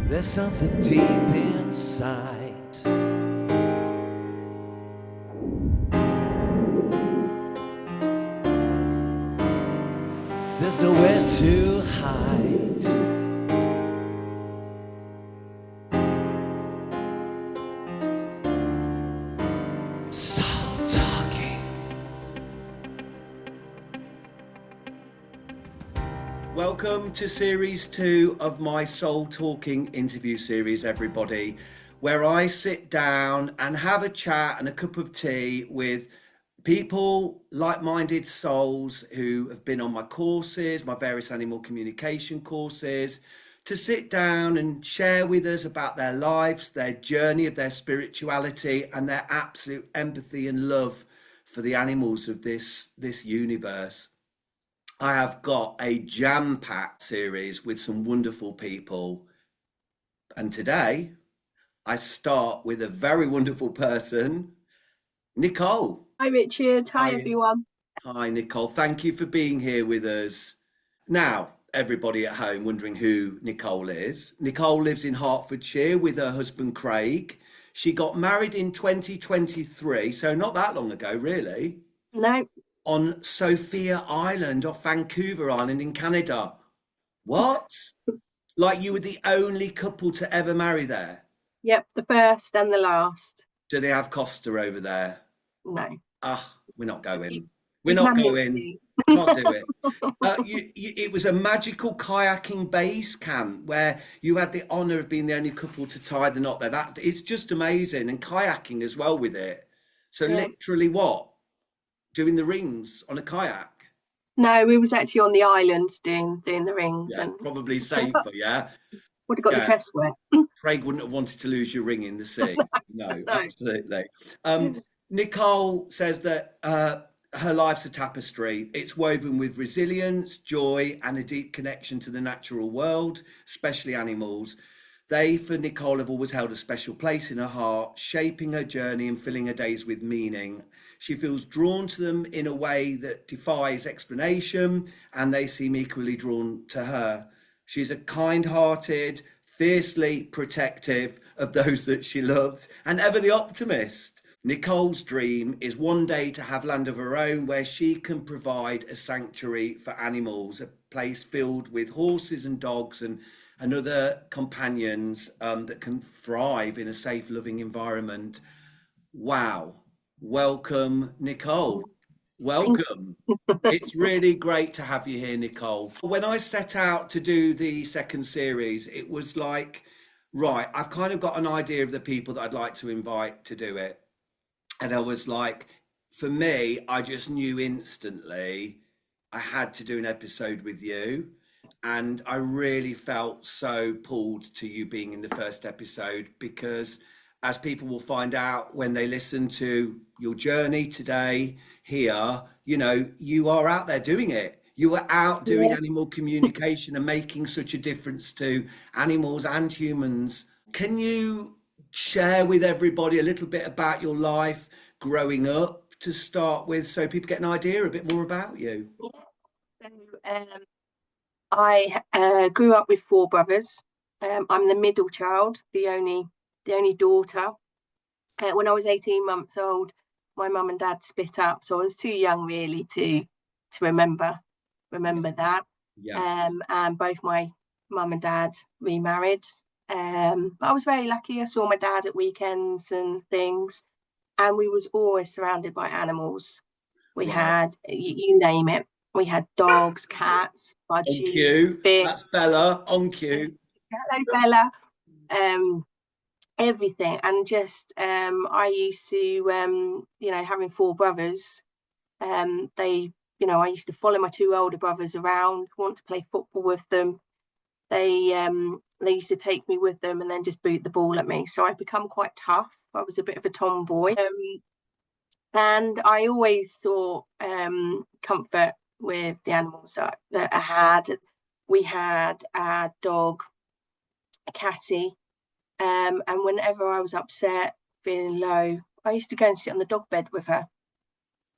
There's something deep inside. There's nowhere to hide. Soul Talking. Welcome to series 2 of my Soul Talking interview series, everybody, where I sit down and have a chat and a cup of tea with people, like-minded souls who have been on my courses, my various animal communication courses, to sit down and share with us about their lives, their journey of their spirituality, and their absolute empathy and love for the animals of this universe. I have got a jam-packed series with some wonderful people. And today I start with a very wonderful person, Nicole. Hi, Richard. Hi, Hi. everyone. Hi, Nicole. Thank you for being here with us. Now, everybody at home wondering who Nicole is. Nicole lives in Hertfordshire with her husband, Craig. She got married in 2023, so not that long ago, really, No, on Sophia Island off Vancouver Island in Canada. What? Like you were the only couple to ever marry there? yep, the first and the last. Do they have Costa over there? No, Ah, we're not going. We're we not can going. see. Can't do it. It was a magical kayaking base camp where you had the honour of being the only couple to tie the knot there. That it's just amazing, and kayaking as well with it. So Yeah. literally, what? Doing the rings on a kayak? No, we was actually on the island doing the ring. Yeah, And probably safer. Yeah, would have got the yeah. dress wet. Craig wouldn't have wanted to lose your ring in the sea. No, No. absolutely. Nicole says that her life's a tapestry. It's woven with resilience, joy, and a deep connection to the natural world, especially animals. They, for Nicole, have always held a special place in her heart, shaping her journey and filling her days with meaning. She feels drawn to them in a way that defies explanation, and they seem equally drawn to her. She's a kind-hearted, fiercely protective of those that she loves, and ever the optimist. Nicole's dream is one day to have land of her own where she can provide a sanctuary for animals, a place filled with horses and dogs and other companions that can thrive in a safe, loving environment. Wow. Welcome, Nicole. Welcome. It's really great to have you here, Nicole. When I set out to do the second series, it was like, right, I've kind of got an idea of the people that I'd like to invite to do it. And I was like, for me, I just knew instantly I had to do an episode with you. And I really felt so pulled to you being in the first episode because, as people will find out when they listen to your journey today here, you are out there doing it. You are out doing animal communication and making such a difference to animals and humans. Can you share with everybody a little bit about your life growing up to start with so people get an idea a bit more about you? So, I grew up with 4 brothers. I'm the middle child, the only daughter. When I was 18 months old, my mum and dad split up, so I was too young really to remember that. Yeah. And both my mum and dad remarried. But I was very lucky. I saw my dad at weekends and things, and we was always surrounded by animals. We Right. had you name it. We had dogs, cats, On budgies, cue. fish. That's Bella on cue. Hello, Bella. Everything. And just I used to having 4 brothers, I used to follow my 2 older brothers around, want to play football with them. They used to take me with them and then just boot the ball at me, so I've become quite tough. I was a bit of a tomboy, and I always saw comfort with the animals that I had. We had a dog, a catty. And whenever I was upset, feeling low, I used to go and sit on the dog bed with her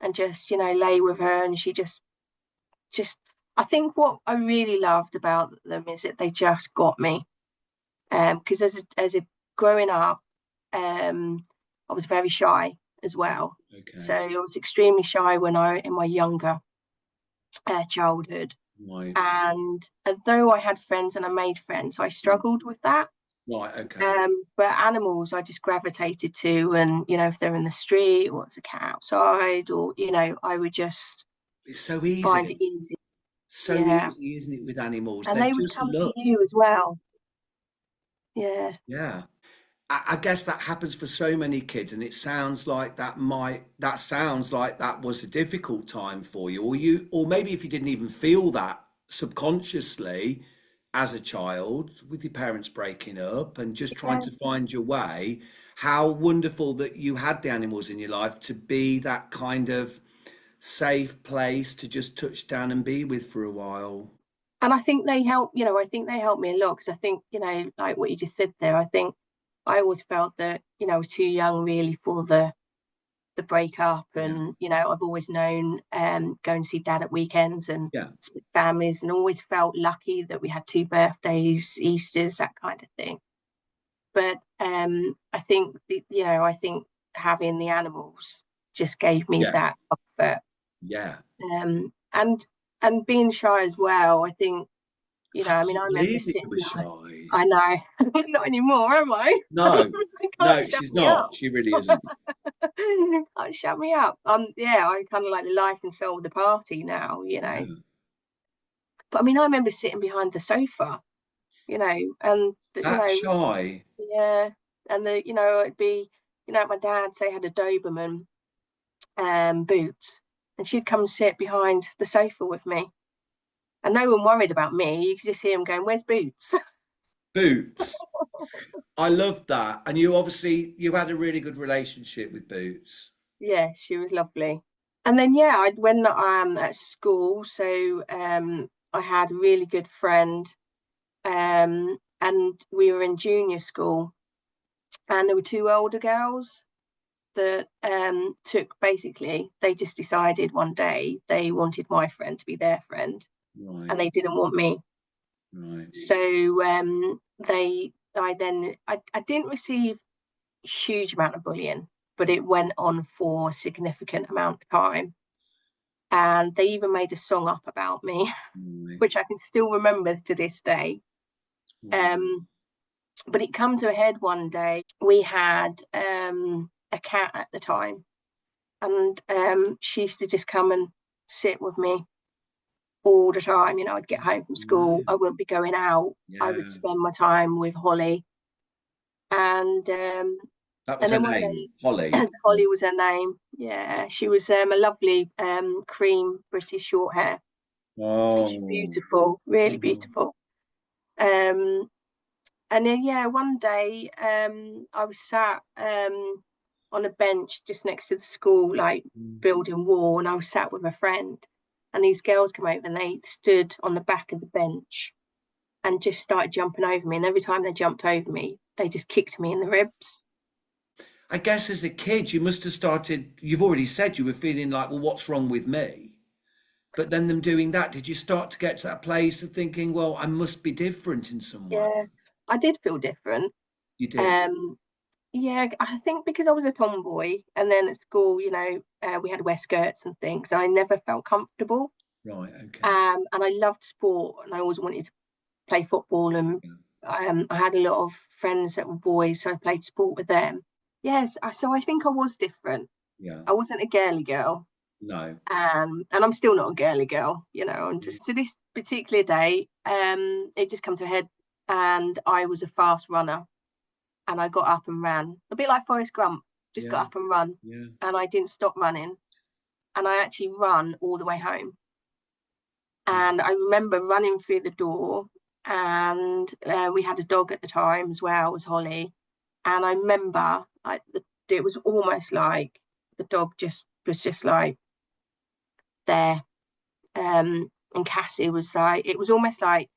and just, lay with her. And she just, I think what I really loved about them is that they just got me. Because as a growing up, I was very shy as well. So Okay. I was extremely shy when I in my younger childhood. Right. And although I had friends and I made friends, I Mm. struggled with that. Right. Okay. But animals I just gravitated to, and if they're in the street or it's a cat outside, or I would just It's so find it easy. easy. So Yeah. easy, isn't it, with animals? And They they would just come to look. you as well. Yeah. Yeah. I guess that happens for so many kids, and it sounds like that sounds like that was a difficult time for you, or maybe if you didn't even feel that subconsciously as a child, with your parents breaking up and just trying Yeah. to find your way, how wonderful that you had the animals in your life to be that kind of safe place to just touch down and be with for a while. And I think they help, I think they helped me a lot, because I think, like what you just said there, I think I always felt that, I was too young really for the breakup. Yeah. And I've always known, go and see dad at weekends and Yeah. split families, and always felt lucky that we had two birthdays, Easters, that kind of thing. But I think having the animals just gave me Yeah. that comfort. Yeah. And being shy as well, I think, I I mean, I can't remember believe that you sitting were behind. shy. I know. Not anymore, am I? No, They can't no, shut she's me up. not. She really isn't. Can't shut me up. Yeah, I'm kind of like the life and soul of the party now. Yeah. But I mean, I remember sitting behind the sofa, and That shy. yeah, and it'd be, my dad say had a Doberman boots, and she'd come and sit behind the sofa with me, and no one worried about me. You could just hear him going, "Where's Boots?" Boots. I loved that. And you had a really good relationship with Boots. Yeah, she was lovely. And then yeah, when at school, so I had a really good friend, and we were in junior school, and there were two older girls that took basically they just decided one day they wanted my friend to be their friend, and Right, they didn't want me. right. So I didn't receive a huge amount of bullying, but it went on for a significant amount of time. And they even made a song up about me, Right. which I can still remember to this day. Wow. Um, but it come to a head one day. We had a cat at the time, and she used to just come and sit with me all the time. I'd get home from school, I Right. wouldn't be going out. I would Yeah. spend my time with Holly, and That was and her then one name, day, Holly. Holly was her name. Yeah, she was a lovely cream British short hair. She's Oh. beautiful, really Oh. beautiful. Um, and then yeah, one day I was sat on a bench just next to the school, like building wall, and I was sat with a friend, and these girls come over and they stood on the back of the bench and just started jumping over me. And every time they jumped over me, they just kicked me in the ribs. I guess as a kid, you must have started, you've already said you were feeling like, well, what's wrong with me? But then them doing that, did you start to get to that place of thinking, well, I must be different in some way? Yeah, I did feel different. You did. Um, yeah, I think because I was a tomboy, and then at school, we had to wear skirts and things, and I never felt comfortable. Right. Okay. And I loved sport, and I always wanted to play football. And Yeah. I had a lot of friends that were boys, so I played sport with them. Yes, so I think I was different. Yeah. I wasn't a girly girl, No. and I'm still not a girly girl. And just so this particular day, it just come to a head, and I was a fast runner, and I got up and ran, a bit like Forrest Gump, just Yeah. got up and run, Yeah. and I didn't stop running, and I actually run all the way home. Yeah. And I remember running through the door, and we had a dog at the time as well, was Holly. And I remember it was almost like the dog just was just like there. And Cassie was like, it was almost like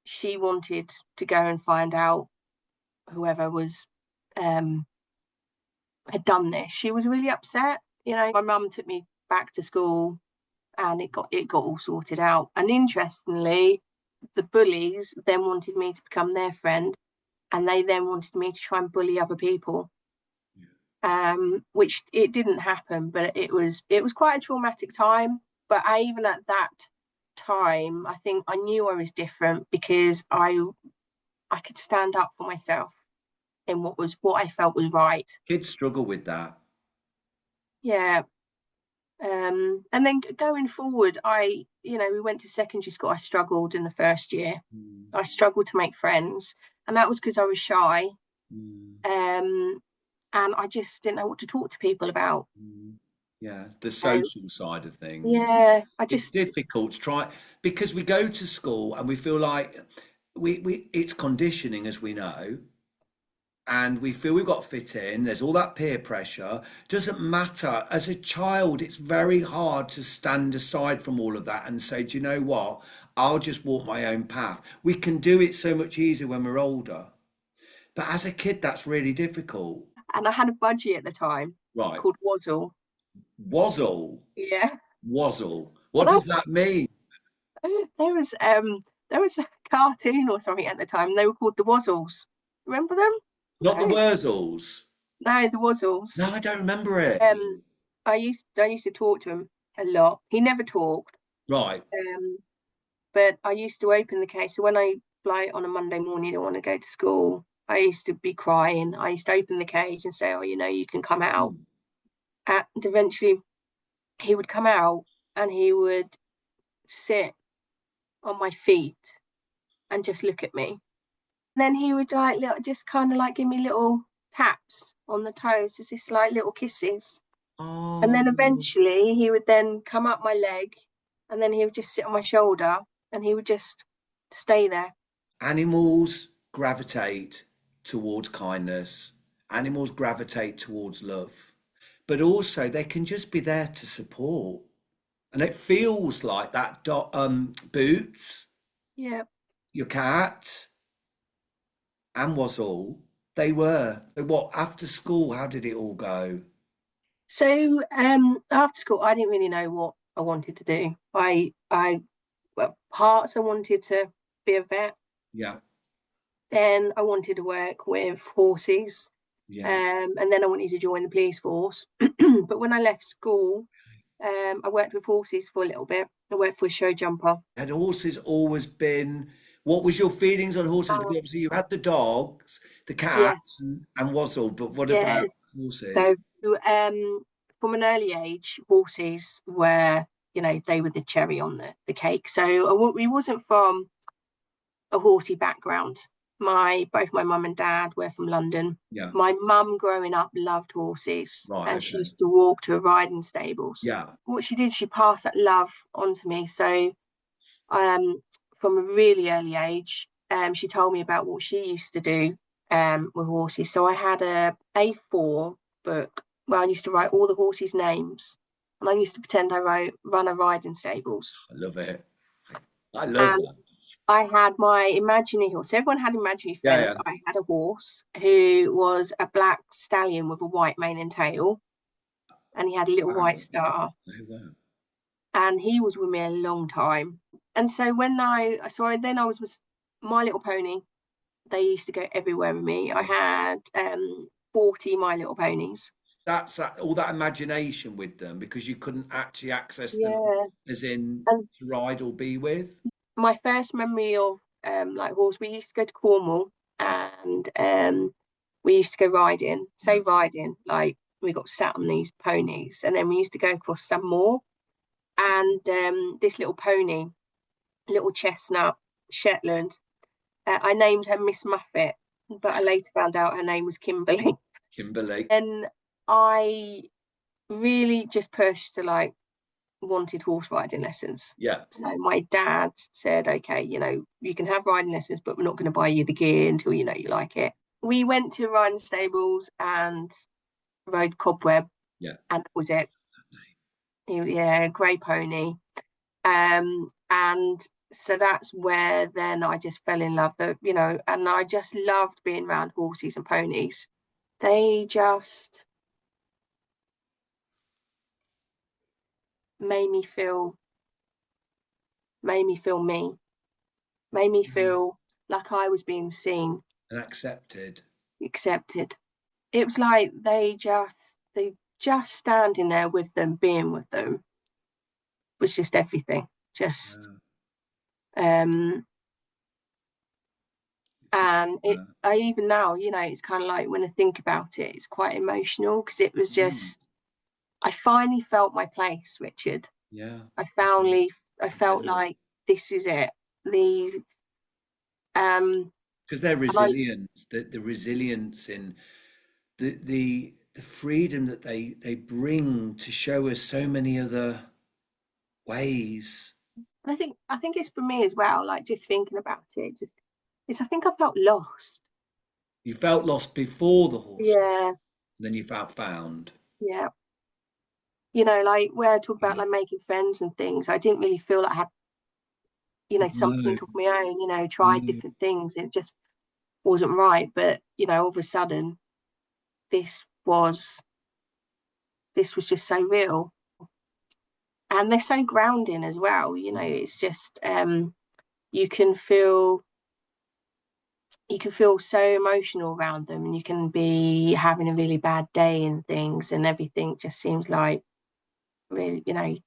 she wanted to go and find out whoever was um, had done this. She was really upset. My mum took me back to school, and it got all sorted out. And interestingly, the bullies then wanted me to become their friend, and they then wanted me to try and bully other people. Which it didn't happen, but it was quite a traumatic time. But even at that time, I think I knew I was different because I could stand up for myself in what I felt was right. Kids struggle with that. Yeah. And then going forward, we went to secondary school. I struggled in the first year. Mm, I struggled to make friends, and that was because I was shy. mm, Um, and I just didn't know what to talk to people about. mm. Yeah, the So social side of things. yeah, I It's just difficult to try because we go to school and we feel like we it's conditioning, as we know, and we feel we've got to fit in. There's all that peer pressure. Doesn't matter. As a child, it's very hard to stand aside from all of that and say, do you know what? I'll just walk my own path. We can do it so much easier when we're older. But as a kid, that's really difficult. and I had a budgie at the time Right. called Wazzle. Wazzle. Yeah, Wazzle. but What does that mean? there was there was a cartoon or something at the time. They were called the Wazzles. Remember them? Not the No, Wurzels. no, the Wazzles. No, I don't remember it. Um, I used to talk to him a lot. He never talked. Right. Um, but I used to open the case. So when I like on a Monday morning, I want to go to school. I used to be crying. I used to open the cage and say, "Oh, you can come out." Mm. And eventually, he would come out and he would sit on my feet and just look at me. And then he would like just kind of like give me little taps on the toes, as if like little kisses. And Oh, then eventually he would then come up my leg and then he would just sit on my shoulder and he would just stay there. animals gravitate towards kindness. Animals gravitate towards love. But also, they can just be there to support. And it feels like that Boots, Yeah. your cat, and was all they were. What after school? How did it all go? So after school I didn't really know what I wanted to do. I well, parts I wanted to be a vet, Yeah, then I wanted to work with horses, yeah. and then I wanted to join the police force. But when I left school, I worked with horses for a little bit. I worked for a show jumper. Had horses always been? What was your feelings on horses? Because Oh, obviously you had the dogs, the cats, yes, and Wazzle. But what about yes. horses? So, from an early age, horses were, they were the cherry on the cake. So we wasn't from a horsey background. Both my mum and dad were from London. Yeah. My mum growing up loved horses Right. and she Okay. used to walk to a riding stables. Yeah. What she did, she passed that love on to me. So um, from a really early age, she told me about what she used to do with horses. So I had a A4 book where I used to write all the horses' names, and I used to pretend I run a riding stables. I love it. I love And that. I had my imaginary horse. So everyone had imaginary Yeah. friends. Yeah. I had a horse who was a black stallion with a white mane and tail, and he had a little white Wow. star. Oh, wow. And he was with me a long time. And so then I was with My Little Pony. They used to go everywhere with me. I Yeah. had 40 My Little Ponies. That's all that imagination with them because you couldn't actually access them Yeah. as in And to ride or be with. my first memory of like horse, we used to go to Cornwall and we used to go riding. Yeah. Say riding, like we got sat on these ponies, and then we used to go across some moor. And this little pony, little chestnut Shetland, I named her Miss Muffet, but I later found out her name was Kimberly. Kimberly. And I really just pushed to like wanted horse riding lessons. Yeah. So my dad said, okay, you can have riding lessons, but we're not going to buy you the gear until you know you like it. We went to riding stables and rode Cobweb, Yeah. and that was it. Yeah, grey pony. And so that's where then I just fell in love, and I just loved being around horses and ponies. They just made me feel made me feel me. made me Mm. feel like I was being seen, And accepted. accepted. It was like they just standing there with them, being with them was just everything. Just Yeah. um and it Uh, I even now, it's kind of like when I think about it, it's quite emotional because it was mm. just I finally felt my place, Richard. Yeah. I I can, finally I I can get felt it. like this is it. These Because their and I resilience, the resilience in the freedom that they bring to show us so many other ways. I think it's for me as well, like just thinking about it, just it's I think I felt lost. You felt lost before the horse, Yeah, and then you felt found. yeah. Like where I talk about Yeah. like making friends and things, I didn't really feel like I had, No, something of my own, tried no. different things. It just wasn't right. But, all of a sudden this was this was just so real. And they're so grounding as well. It's just you can feel you can feel so emotional around them, and you can be having a really bad day and things, and everything just seems like really,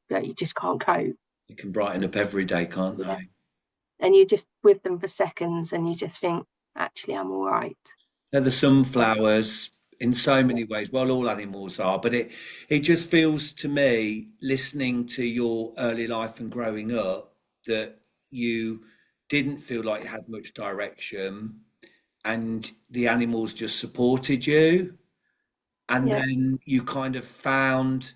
that you just can't cope. It can brighten up every day, can't Yeah. they? And you're just with them for seconds and you just think, actually, I'm all right. They're the Um, sunflowers in so yeah, many ways. Well, all animals are, but it just feels to me, listening to your early life and growing up, that you didn't feel like you had much direction, and the animals just supported you, and yeah, then you kind of found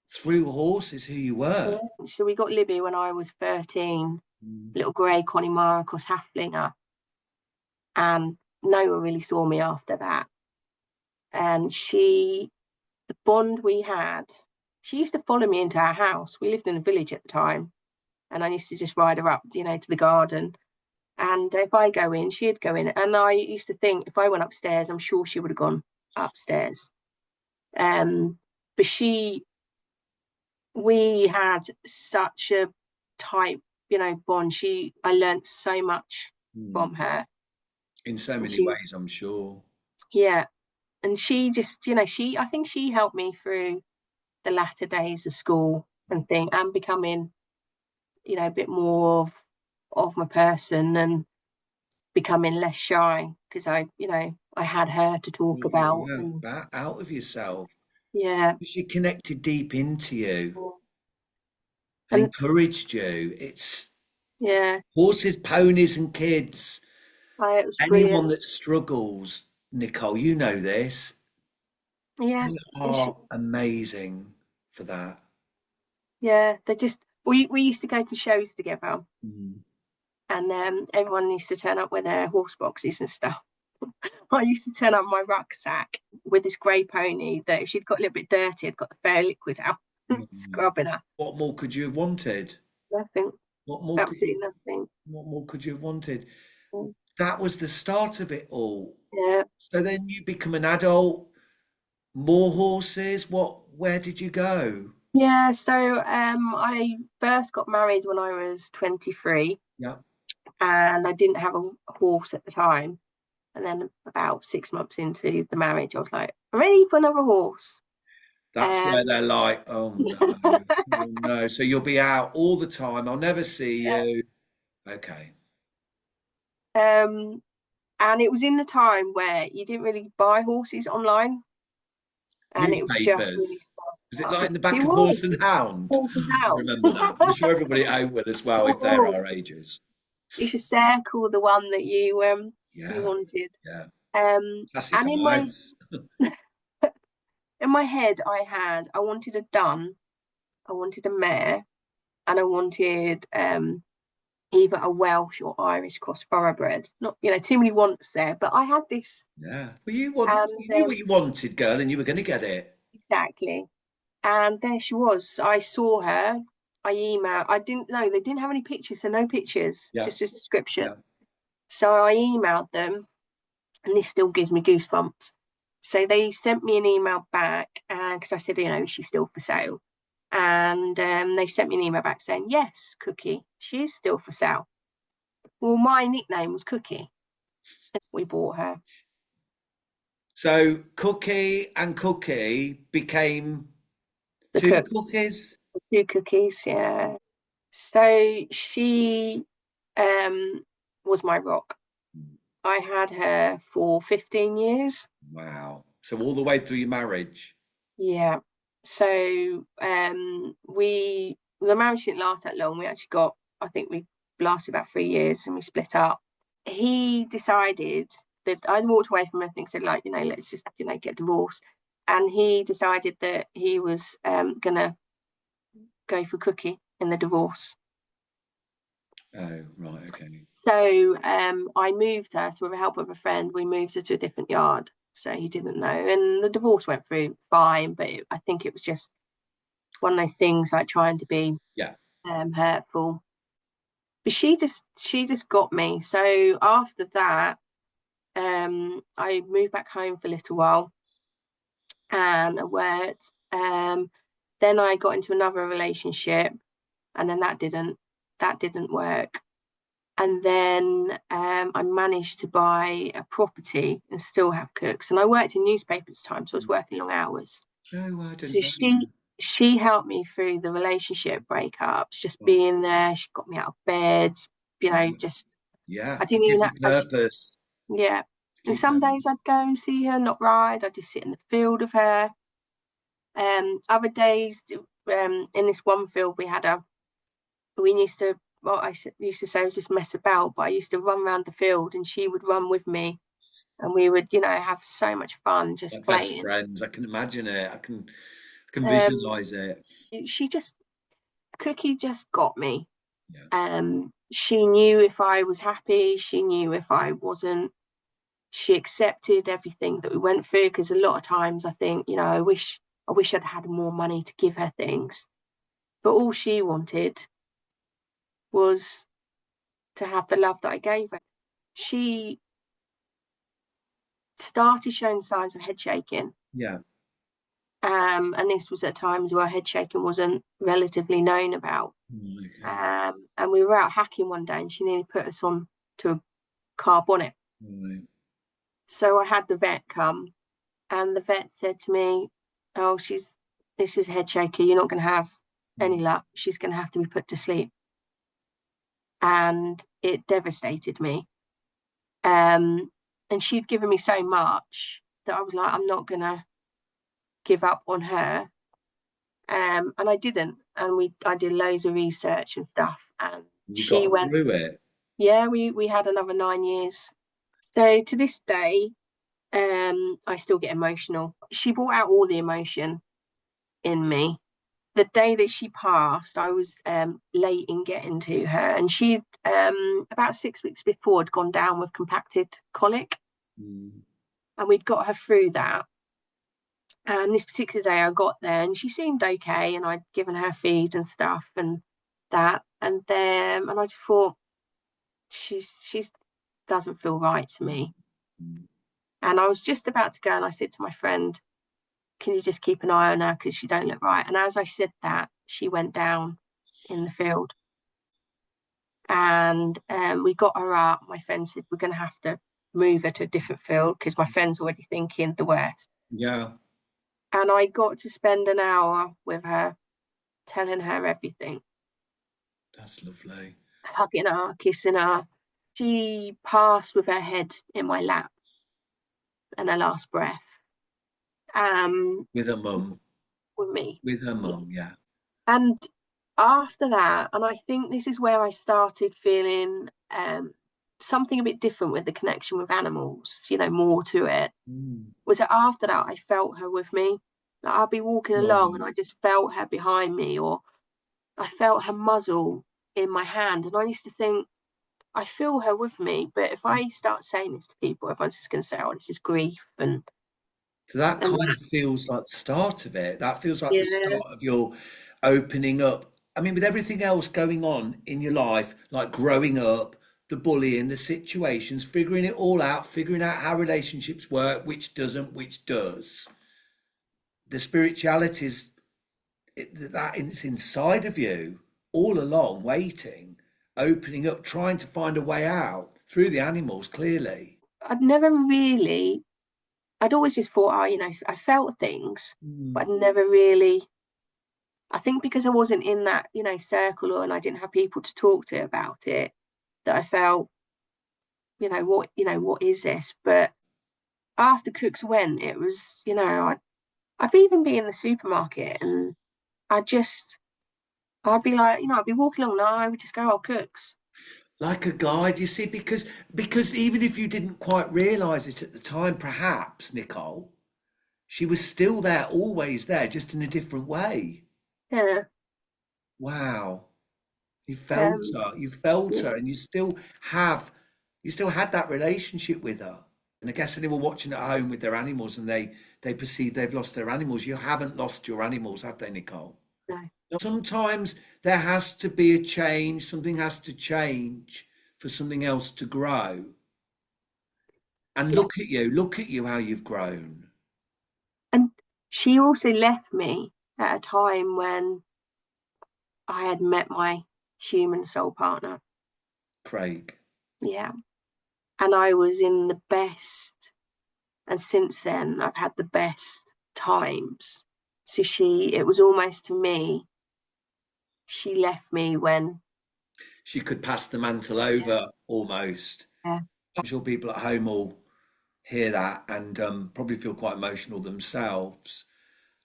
through horses who you yeah. were. So we got Libby when I was 13, Mm. little grey Connemara cross Haflinger, and no one really saw me after that. And the bond we had, she used to follow me into our house. We lived in a village at the time, and I used to just ride her up, to the garden. And if I go in, she'd go in. And I used to think if I went upstairs, I'm sure she would have gone upstairs. Um, but we had such a tight, bond. I learnt so much Mm. from her, In so and many she, ways, I'm sure. yeah, and she just, I think she helped me through the latter days of school and thing, and becoming, a bit more of my person and becoming less shy because I had her to talk You got about, you and out of yourself. yeah, She connected deep into you and and encouraged you. It's yeah, horses, ponies, and kids. it was Anyone brilliant. that struggles, Nicole, you know this, Yeah, they and are amazing for that. they just we used to go to shows together, Mm. and everyone used to turn up with their horse boxes and stuff. I used to turn up my rucksack with this grey pony that if she'd got a little bit dirty, I'd got the fair liquid out, Mm. scrubbing her. What more could you have wanted? Nothing, What more could absolutely you? nothing. What more could you have wanted? Mm. That was the start of it all. Yeah, So then you become an adult, more horses. What? Where did you go? yeah. So I first got married when I was 23, Yeah, and I didn't have a horse at the time. And then about 6 months into the marriage, I was like, I'm ready for another horse. that's where Um, they're like, oh no, oh no. So you'll be out all the time. I'll never see yeah. you. Okay. Um, and it was in the time where you didn't really buy horses online, and it was just really Newspapers. Is it like starting. in the It back of Horse was and Hound? horse and I hounds. remember that. I'm sure everybody at home will as well It if they're our was. ages. It's a circle, the one that you Yeah, wanted. yeah. And Classic in amounts. my head, I wanted a dun, I wanted a mare, and I wanted either a Welsh or Irish cross thoroughbred. Not, too many wants there, but I had this, Yeah. Well, and you knew what you wanted, girl, and you were going to get it. exactly. And there she was. I saw her. I emailed. I didn't know they didn't have any pictures, so no pictures, Yeah, just a description. yeah. So I emailed them, and this still gives me goosebumps. So they sent me an email back, and because I said, is she still for sale? And they sent me an email back saying, yes, Cookie, she is still for sale. Well, my nickname was Cookie. We bought her So Cookie and Cookie became the two cook. cookies. Two cookies, yeah. So she um was my rock. I had her for 15 years. Wow. So all the way through your marriage. Yeah. So we the marriage didn't last that long. We actually got, I think we lasted about 3 years and we split up. He decided that I walked away from everything, said like, let's just, get divorced. And he decided that he was gonna go for Cookie in the divorce. Oh, right, okay. So I moved her, so with the help of a friend, we moved her to a different yard. So he didn't know. And the divorce went through fine, but I think it was just one of those things like trying to be Yeah. hurtful. But she just got me. So after that, I moved back home for a little while and I worked. Then I got into another relationship and then that didn't work. And then I managed to buy a property and still have cooks. And I worked in newspapers time, so I was working long hours. Oh, I So didn't know that. she helped me through the relationship breakups, just Oh, being there. She got me out of bed, yeah. just Yeah. I To didn't give even you I just purpose. yeah. And Keep some going. days I'd go and see her, not ride. I'd just sit in the field with her. Other days, in this one field we used to, well, used to say it was just mess about, but I used to run around the field and she would run with me and we would, have so much fun just Like best playing. friends. I can imagine it. I can Um, visualize it. she just, Cookie just got me. Yeah. She knew if I was happy, she knew if I wasn't. She accepted everything that we went through because a lot of times I think, I wish I'd had more money to give her things. But all she wanted was to have the love that I gave her. She started showing signs of head shaking. Yeah. And this was at times where head shaking wasn't relatively known about. Okay. And we were out hacking one day and she nearly put us on to a car bonnet. Right. So I had the vet come and the vet said to me, "Oh, this is head shaky. You're not going to have any luck. She's going to have to be put to sleep." And it devastated me. And she'd given me so much that I was like, I'm not going to give up on her. And I didn't. And I did loads of research and stuff. And You she got went, through it. yeah, we had another 9 years. So to this day, I still get emotional. She brought out all the emotion in me. The day that she passed, I was late in getting to her, and she about 6 weeks before had gone down with compacted colic, Mm. and we'd got her through that. And this particular day, I got there, and she seemed okay, and I'd given her feed and stuff, and that, and I just thought she's doesn't feel right to me. Mm. And I was just about to go, and I said to my friend, "Can you just keep an eye on her because she don't look right?" And as I said that, she went down in the field. And we got her up. My friend said, "We're going to have to move her to a different field," because my friend's already thinking the worst. Yeah. And I got to spend an hour with her, telling her everything, That's lovely. hugging her, kissing her. She passed with her head in my lap and her last breath. Um, With her mum. with me. With her Yeah. mum, yeah. And after that, and I think this is where I started feeling something a bit different with the connection with animals, more to it, Mm. was that after that I felt her with me. Like I'd be walking along and Right. I just felt her behind me, or I felt her muzzle in my hand. And I used to think, I feel her with me, but if I start saying this to people, everyone's just going to say, "Oh, this is grief," So that and kind of feels like the start of it. That feels like the yeah, start of your opening up. I mean, with everything else going on in your life, like growing up, the bullying, the situations, figuring it all out, figuring out how relationships work, which doesn't, which does. The spirituality is that it's inside of you all along, waiting. opening up, trying to find a way out through the animals, clearly. I'd never really, I'd always just thought, oh, I felt things, but Mm. I'd never really, I think because I wasn't in that, circle, or and I didn't have people to talk to about it, that I felt, what is this? But after Cooks went, it was, I'd even be in the supermarket and I just, I'd be like, I'd be walking along and I would just go, oh, Cooks. Like a guide, you see, because even if you didn't quite realize it at the time, perhaps, Nicole, she was still there, always there, just in a different way. Yeah. Wow. Um, You felt yeah, her, and have, you still had that relationship with her. And I guess anyone watching at home with their animals and they perceive they've lost their animals, you haven't lost your animals, have they, Nicole? no, Sometimes there has to be a change, something has to change for something else to grow. And yeah. look at you, how you've grown, And she also left me at a time when I had met my human soul partner. Craig. Yeah. And I was in the best. And since then, I've had the best times. So it was almost to me, she left me when, She could pass the mantle yeah, over almost. yeah, I'm sure people at home will hear that and probably feel quite emotional themselves.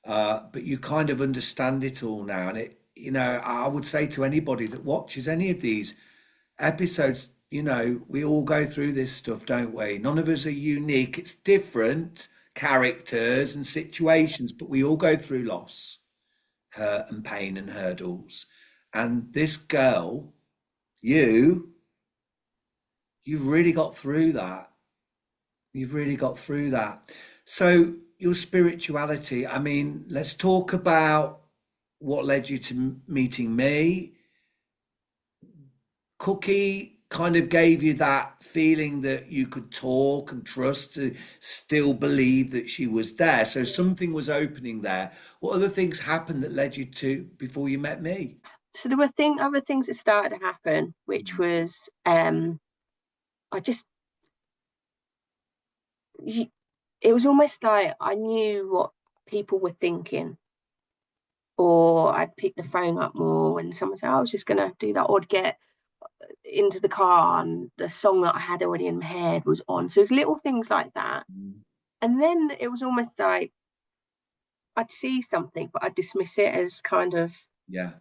But you kind of understand it all now. And I would say to anybody that watches any of these episodes, we all go through this stuff, don't we? None of us are unique. It's different characters and situations, but we all go through loss, hurt, and pain and hurdles. And this girl, you, you've really got through that. You've really got through that. So, your spirituality, I mean, let's talk about what led you to meeting me. Cookie kind of gave you that feeling that you could talk and trust to still believe that she was there. So something was opening there. What other things happened that led you to before you met me? so there were other things that started to happen, which was I just you, it was almost like I knew what people were thinking, or I'd pick the phone up more when someone said, "Oh, I was just gonna do that," or I'd get into the car and the song that I had already in my head was on. So it was little things like that. Mm. And then it was almost like I'd see something, but I'd dismiss it as kind of Yeah.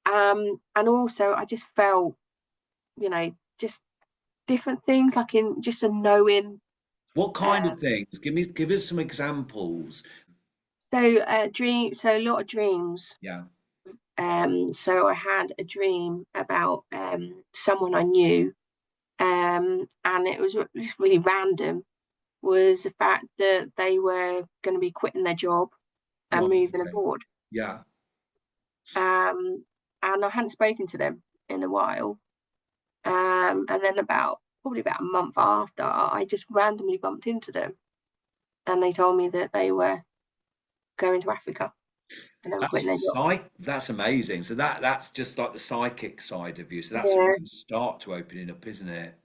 and also I just felt, just different things, like in just a knowing. What kind of Um, things? Give us some examples. so a lot of dreams. Yeah. So I had a dream about someone I knew, and it was just really random. Was the fact that they were going to be quitting their job and Right. moving Okay. abroad. Yeah. Um, and I hadn't spoken to them in a while. And then probably about a month after, I just randomly bumped into them, and they told me that they were going to Africa and they were quitting their job. That's amazing. So that's just like the psychic side of you. So that's a Yeah. real start to opening up, isn't it?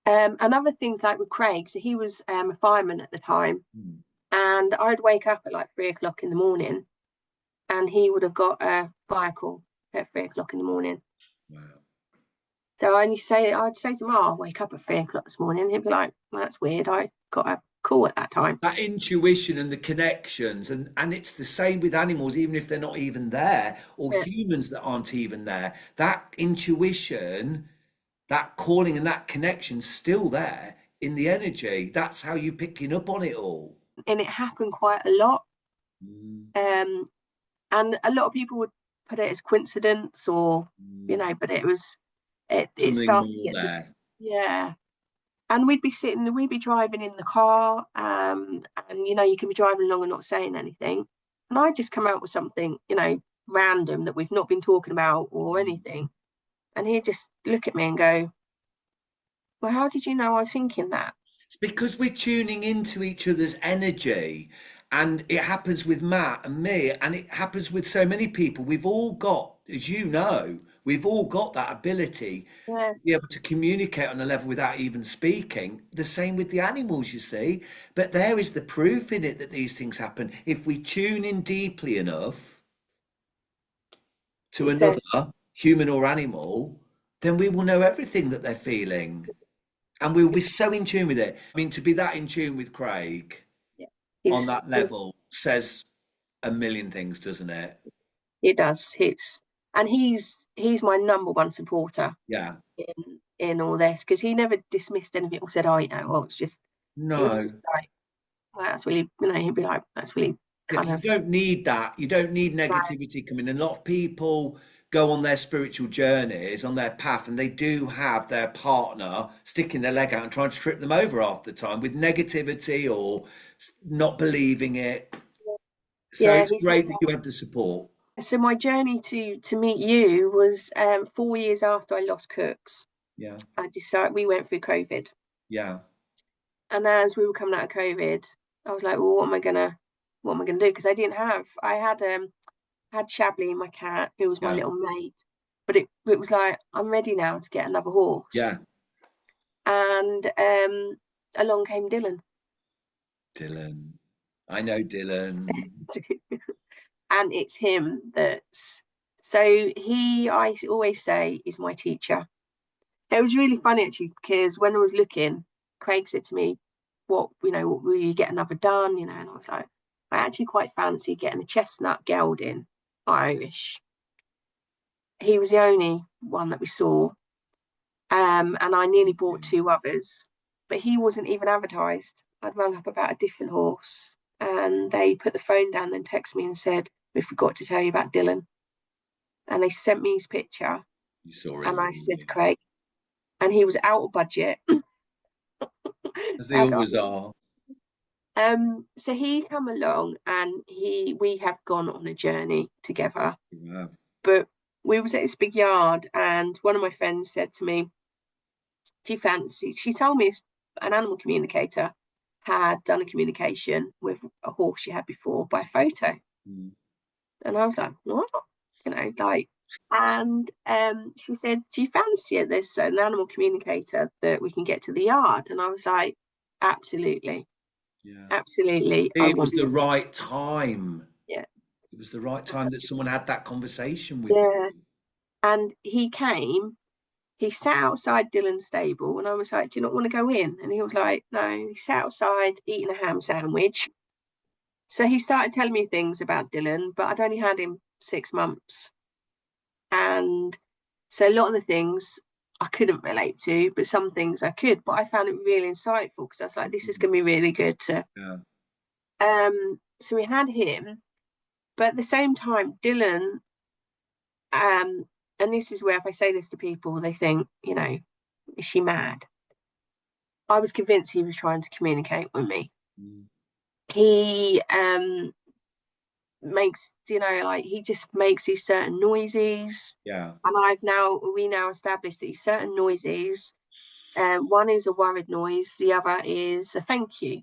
Another thing, like with Craig, so he was a fireman at the time, Mm. and I'd wake up at like 3 o'clock in the morning, and he would have got a fire call at 3 o'clock in the morning. Wow. So I'd say to him, "Oh, I wake up at 3 o'clock this morning." He'd be like, "Well, that's weird. I got a call at that time." That intuition and the connections, and it's the same with animals, even if they're not even there, or Yeah. humans that aren't even there. That intuition, that calling and that connection's still there in the energy. That's how you're picking up on it all. And it happened quite a lot. Mm, Um, and a lot of people would put it as coincidence, or mm. but it Something started to more get to, there. yeah. And we'd be driving in the car, and you can be driving along and not saying anything, and I just come out with something, random that we've not been talking about or anything, and he'd just look at me and go, "Well, how did you know I was thinking that?" It's because we're tuning into each other's energy. And it happens with Matt and me, and it happens with so many people. We've all got, as you know, We've all got that ability Yeah, to be able to communicate on a level without even speaking. The same with the animals, you see. But there is the proof in it that these things happen. If we tune in deeply enough to exactly. another, human or animal, then we will know everything that they're feeling. And we'll be so in tune with it. I mean, to be that in tune with Craig Yeah, on he's, that level says a million things, doesn't it? he does. And he's my number one supporter Yeah. in all this because he never dismissed anything or said, "Oh, well, it's just." He was No. just like, well, "That's really," he'd be like, "That's really Look, kind you of don't need that. You don't need right." negativity coming in. A lot of people go on their spiritual journeys, on their path, and they do have their partner sticking their leg out and trying to trip them over half the time with negativity or not believing it. So Yeah, it's he's not. great that you had the support. So my journey to meet you was 4 years after I lost Cooks. Yeah. I decided we went through COVID, Yeah. and as we were coming out of COVID, I was like, well, what am I gonna do? Because I had Shabley, my cat, who was my Yeah. little mate, but it was like I'm ready now to get another horse, Yeah. and along came Dylan, Dylan. I know Dylan. and it's him that's so I always say is my teacher. It was really funny actually because when I was looking, Craig said to me, what will you get another done? And I was like, I actually quite fancy getting a chestnut gelding Irish. He was the only one that we saw. And I nearly bought two others, but he wasn't even advertised. I'd rung up about a different horse and they put the phone down and texted me and said, we forgot to tell you about Dylan. And they sent me his picture You saw it, and I didn't said to you? Craig, and he was out of budget. As they Sad. always are. So he come along and we have gone on a journey together. You have. But we was at this big yard and one of my friends said to me, do you fancy she told me an animal communicator had done a communication with a horse she had before by photo. Mm. And I was like, what? Like and she said, do you fancy it? There's an animal communicator that we can get to the yard. And I was like, absolutely, Yeah. absolutely. I It was want the this. right time. Yeah. It was the right time that someone had that conversation with you. Yeah. And he came, he sat outside Dylan's stable, and I was like, do you not want to go in? And he was like, no. He sat outside eating a ham sandwich. So he started telling me things about Dylan, but I'd only had him 6 months. And so a lot of the things I couldn't relate to, but some things I could. But I found it really insightful because I was like, this is Mhm. going to be really good to. Yeah. So we had him, but at the same time, Dylan, um, and this is where if I say this to people, they think, is she mad? I was convinced he was trying to communicate with me. Mm. He makes, like he just makes these certain noises. Yeah. And we now established these certain noises. One is a worried noise, the other is a thank you.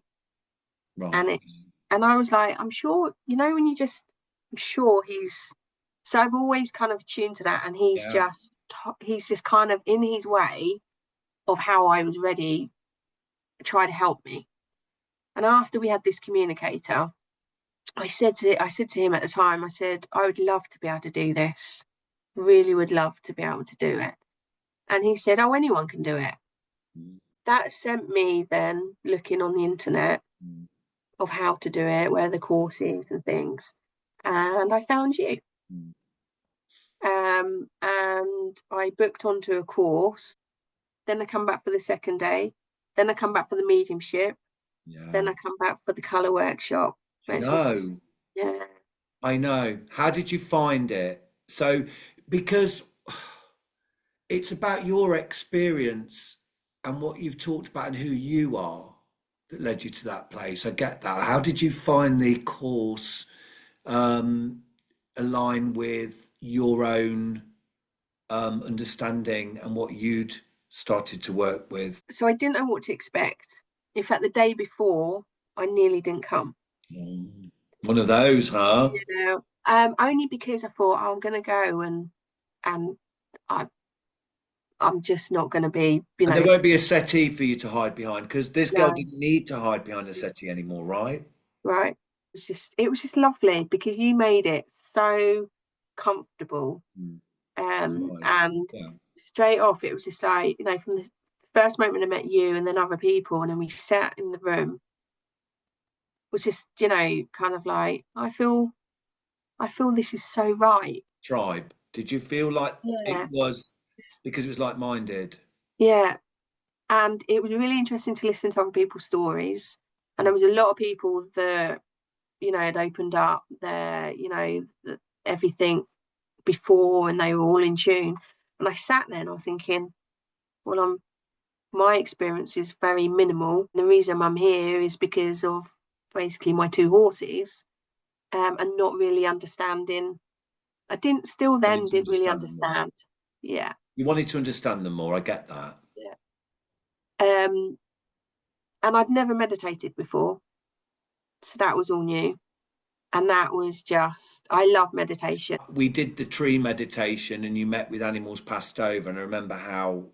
Right. And I was like, I'm sure, when I'm sure so I've always kind of tuned to that. And Yeah. he's just kind of in his way of how I was ready to try to help me. And after we had this communicator, I said to him at the time, I said, I would love to be able to do this. Really would love to be able to do it. And he said, oh, anyone can do it. Mm. That sent me then looking on the internet Mm. of how to do it, where the course is and things. And I found you. Mm. And I booked onto a course. Then I come back for the second day. Then I come back for the mediumship. Then Yeah. I come back for the colour workshop. I It was know. just, yeah. I know. How did you find it? So, because it's about your experience and what you've talked about and who you are that led you to that place. I get that. How did you find the course um, align with your own understanding and what you'd started to work with? So I didn't know what to expect. In fact, the day before, I nearly didn't come. Mm. One of those, huh? Only because I thought, oh, I'm going to go and I I'm just not going to be, And there won't be a settee for you to hide behind because this girl no, didn't need to hide behind a settee anymore, right? right. It was just lovely because you made it so comfortable. Mm, right. And Yeah. straight off, it was just like, from the first moment I met you and then other people, and then we sat in the room, was just, kind of like, I feel this is so right. Tribe. Did you feel like it Yeah. was because it was like-minded? Yeah. And it was really interesting to listen to other people's stories. And Mm, there was a lot of people that, had opened up their, everything before, and they were all in tune. And I sat there and I was thinking, well, my experience is very minimal. The reason I'm here is because of basically my two horses, and not really understanding. I didn't still wanting then to didn't really understand them more. understand. Yeah. You wanted to understand them more. I get that. Yeah. Um, and I'd never meditated before, so that was all new. And that was just, I love meditation. We did the tree meditation and you met with animals passed over. And I remember how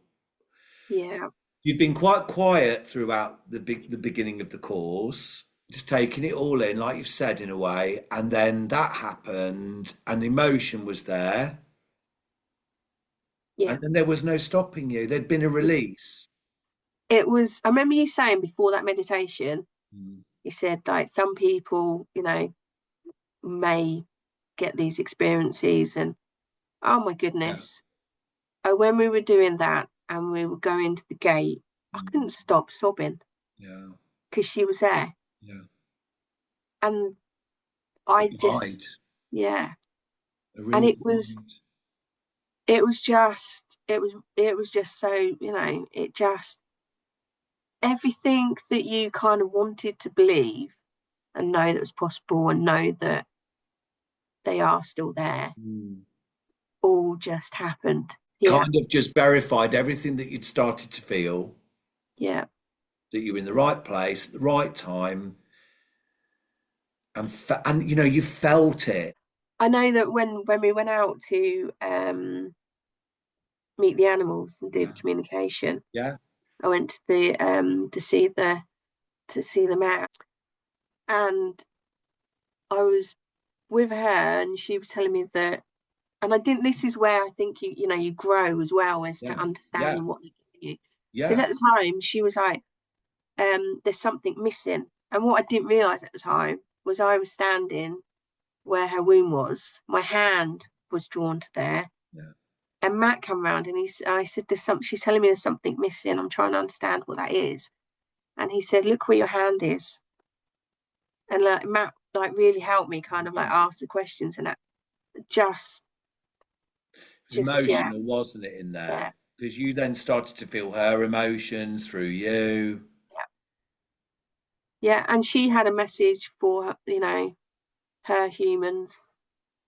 Yeah. you'd been quite quiet throughout the beginning of the course, just taking it all in, like you've said, in a way. And then that happened and the emotion was there. Yeah. And then there was no stopping you. There'd been a release. I remember you saying before that meditation, Mm. you said like some people, may get these experiences, and oh my Yeah. goodness. Oh, when we were doing that and we were going to the gate, I Mm. couldn't stop sobbing Yeah. because she was there. Yeah. And A I guide, just, yeah. a And real it was guide. just so, it just, everything that you kind of wanted to believe and know that was possible and know that they are still there, Mm. all just happened. Yeah. Kind of just verified everything that you'd started to feel, Yeah. that you were in the right place at the right time, and and you felt it. I know that when we went out to meet the animals and do the Yeah. communication, Yeah. I went to the to see them out, and I was with her, and she was telling me that, and I didn't. This is where I think you grow as well as to Yeah. Yeah. understanding what they're giving you. Because Yeah. at the time she was like, "There's something missing," and what I didn't realize at the time was I was standing where her wound was. My hand was drawn to there. Yeah. And Matt came round and I said, "There's some." She's telling me there's something missing. I'm trying to understand what that is. And he said, "Look where your hand is." And like Matt, like really helped me kind of like ask the questions, and that just, It was yeah, emotional, wasn't it, in there? yeah, Because you then started to feel her emotions through you. yeah, yeah. And she had a message for her humans,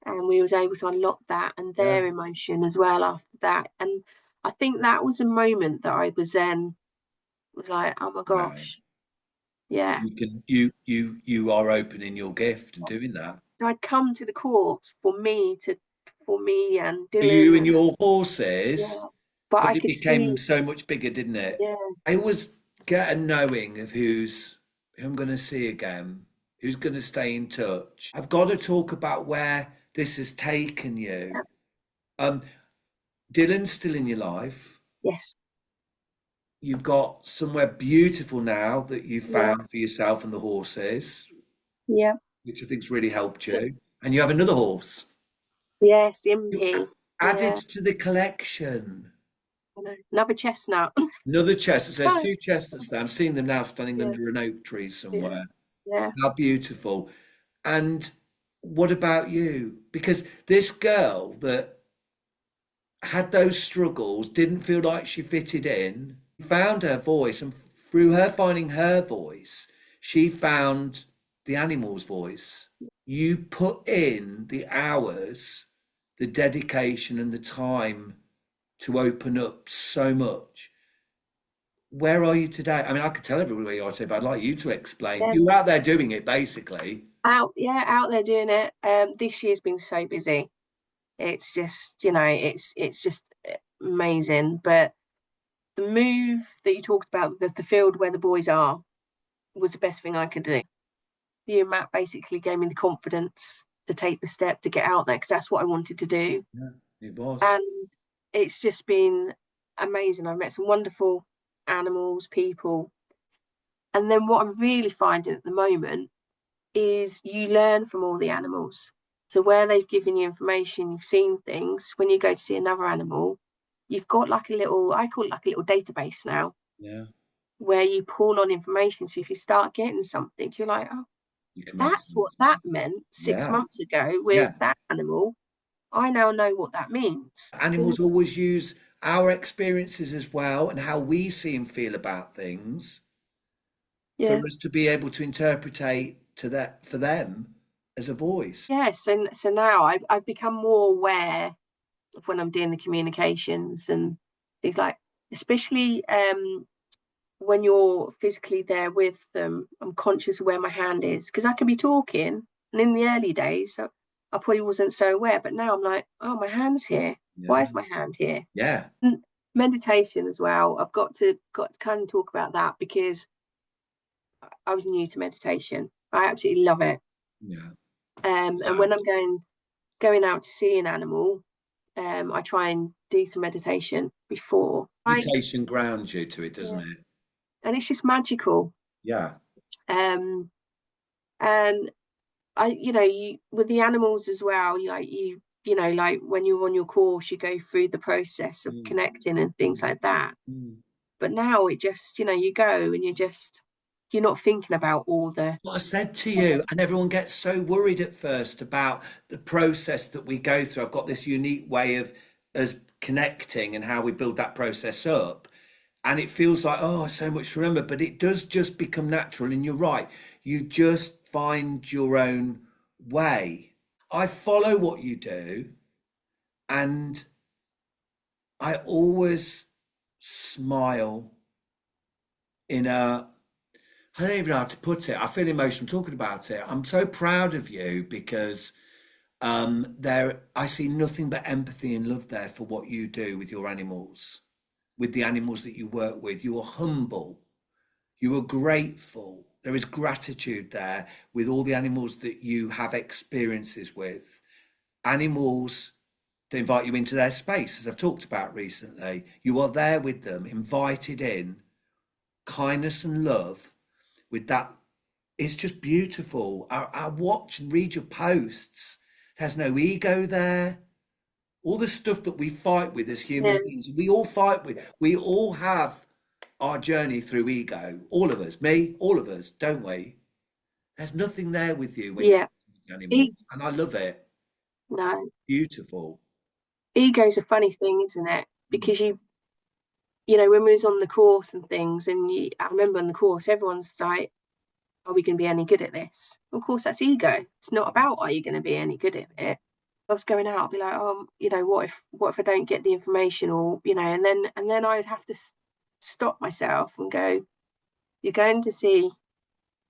and we was able to unlock that and Yeah. their emotion as well after that. And I think that was a moment that I was like, oh my Wow. gosh, yeah. You are opening your gift and doing that. So I'd come to the course for me and For you Dylan, and and your horses, yeah, but but I it could see, became so much bigger, didn't it? yeah, I always get a knowing of who I'm going to see again, who's going to stay in touch. I've got to talk about where this has taken yeah, you. Um, Dylan's still in your life. yes, You've got somewhere beautiful now that you yeah, found for yourself and the horses, yeah, which I think's really helped so, you. And you have another horse. yes, You Impy, added yeah, to the collection. I know. Another chestnut, Another chestnut. So there's oh, two chestnuts there. I'm seeing them now standing yeah, under an oak tree yeah, somewhere. yeah, How beautiful. And what about you? Because this girl that had those struggles, didn't feel like she fitted in, found her voice, and through her finding her voice, she found the animal's voice. You put in the hours, the dedication, and the time to open up so much. Where are you today? I mean, I could tell everybody where you are today, but I'd like you to explain. yeah. You're out there doing it, basically. Out there doing it. This year's been so busy. It's just, amazing. But the move that you talked about, the field where the boys are, was the best thing I could do. You and Matt basically gave me the confidence to take the step to get out there because that's what I wanted to do. Yeah, it was. And it's just been amazing. I've met some wonderful animals, people. And then what I'm really finding at the moment is you learn from all the animals. So where they've given you information, you've seen things, when you go to see another animal, you've got like a little, I call it like a little database now, Yeah, where you pull on information. So if you start getting something, you're like, oh, you can make that's sense what of that it. meant six Yeah, months ago with yeah. that animal. I now know what that means. Animals always use our experiences as well and how we see and feel about things for Yeah. us to be able to interpretate to that for them as a voice. Yes. And so now I've become more aware of when I'm doing the communications and things like, especially when you're physically there with them, I'm conscious of where my hand is because I can be talking. And in the early days, I probably wasn't so aware, but now I'm like, oh, my hand's here. Why Yeah, is my hand here? yeah, And meditation as well. I've got to kind of talk about that because I was new to meditation. I absolutely love it. yeah. And when I'm going out to see an animal, I try and do some meditation before. Like, Meditation grounds you to it, doesn't yeah. it? And it's just magical. Yeah. Um, and you with the animals as well, like when you're on your course, you go through the process of Mm, connecting and things mm, like that. mm. But now it just, you go and you're not thinking about all the What I said to you, and everyone gets so worried at first about the process that we go through. I've got this unique way of us connecting and how we build that process up. And it feels like, oh, so much to remember, but it does just become natural. And you're right, you just find your own way. I follow what you do, and I always smile in a, I don't even know how to put it. I feel emotional talking about it. I'm so proud of you because there I see nothing but empathy and love there for what you do with your animals, with the animals that you work with. You are humble. You are grateful. There is gratitude there with all the animals that you have experiences with. Animals that invite you into their space, as I've talked about recently. You are there with them, invited in, kindness and love with that. It's just beautiful. I watch and read your posts. There's no ego there. All the stuff that we fight with as human yeah, beings, we all fight with. We all have our journey through ego. All of us, me, all of us, don't we? There's nothing there with you when you're yeah. with E- animals, and I love it. no, Beautiful. ego's a funny thing, isn't it? Mm. Because when we was on the course and things, and I remember on the course, everyone's like, "Are we going to be any good at this?" Of course, that's ego. It's not about are you going to be any good at it. I was going out, I'd be like, what if I don't get the information, or and then I'd have to stop myself and go, you're going to see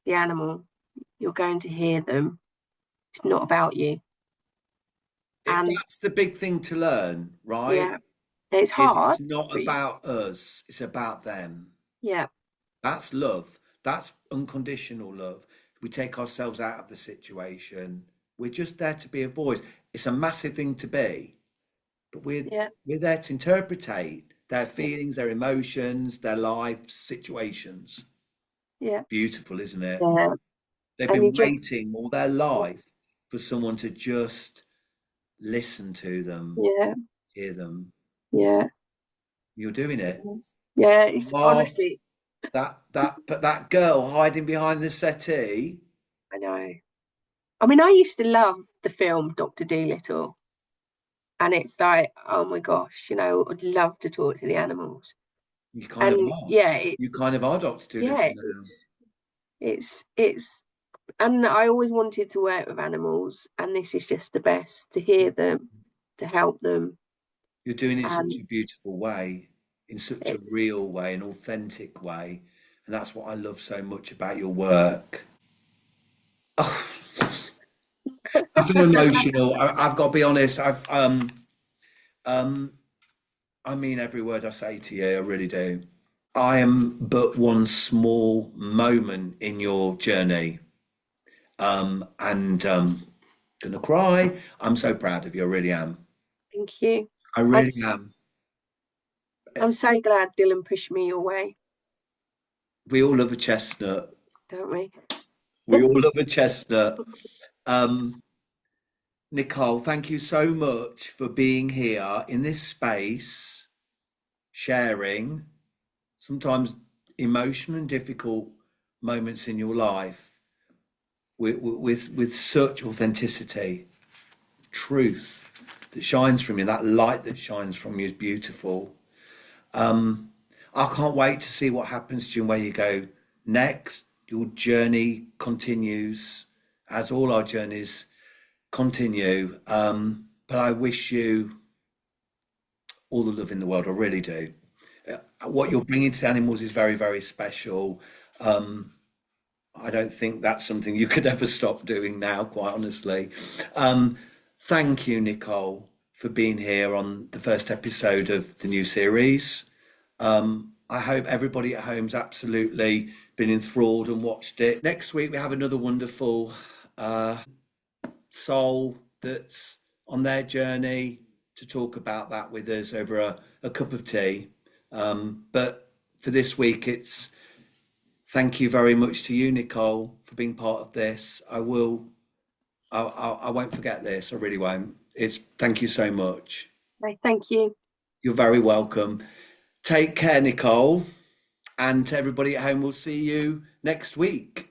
the animal, you're going to hear them. It's not about you. And That's the big thing to learn, right? yeah, it's Is hard, it's not but about us, it's about them. yeah, That's love. That's unconditional love. We take ourselves out of the situation. We're just there to be a voice. It's a massive thing to be, but yeah, we're there to interpretate their yeah, feelings, their emotions, their life situations. yeah, Beautiful, isn't it? yeah. They've And you been just, waiting all their life for someone to just listen to them, yeah, hear them. yeah, You're doing it. yes. Yeah, it's Oh, honestly, but that girl hiding behind the settee. I know. I mean, I used to love the film Dr. Dolittle, and it's like, oh my gosh, I'd love to talk to the animals. You kind of And are. yeah, You kind of are Dr. yeah, Dolittle now. it's, and I always wanted to work with animals, and this is just the best to hear them, to help them, You're doing it in such and a beautiful way, in such a it's real way, an authentic way. And that's what I love so much about your work. Oh, I feel emotional. I've got to be honest. Um, I mean every word I say to you, I really do. I am but one small moment in your journey. And gonna cry. I'm so proud of you, I really am. Thank you. I I'm, really s- am. I'm so glad Dylan pushed me your way, We all love a chestnut. don't we? We all love a chestnut. Um, Nicole, thank you so much for being here in this space, sharing sometimes emotional and difficult moments in your life with such authenticity, truth that shines from you. That light that shines from you is beautiful. I can't wait to see what happens to you and where you go next. Your journey continues, as all our journeys continue. But I wish you all the love in the world. I really do. What you're bringing to the animals is very, very special. I don't think that's something you could ever stop doing now, quite honestly. Um, Thank you, Nicole, for being here on the first episode of the new series. I hope everybody at home's absolutely been enthralled and watched it. Next week, we have another wonderful soul that's on their journey to talk about that with us over a cup of tea. But for this week, it's thank you very much to you, Nicole, for being part of this. I won't forget this. I really won't. It's thank you so much. Right, thank you. You're very welcome. Take care, Nicole. And to everybody at home, we'll see you next week.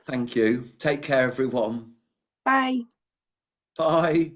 Thank you. Take care, everyone. Bye. Bye.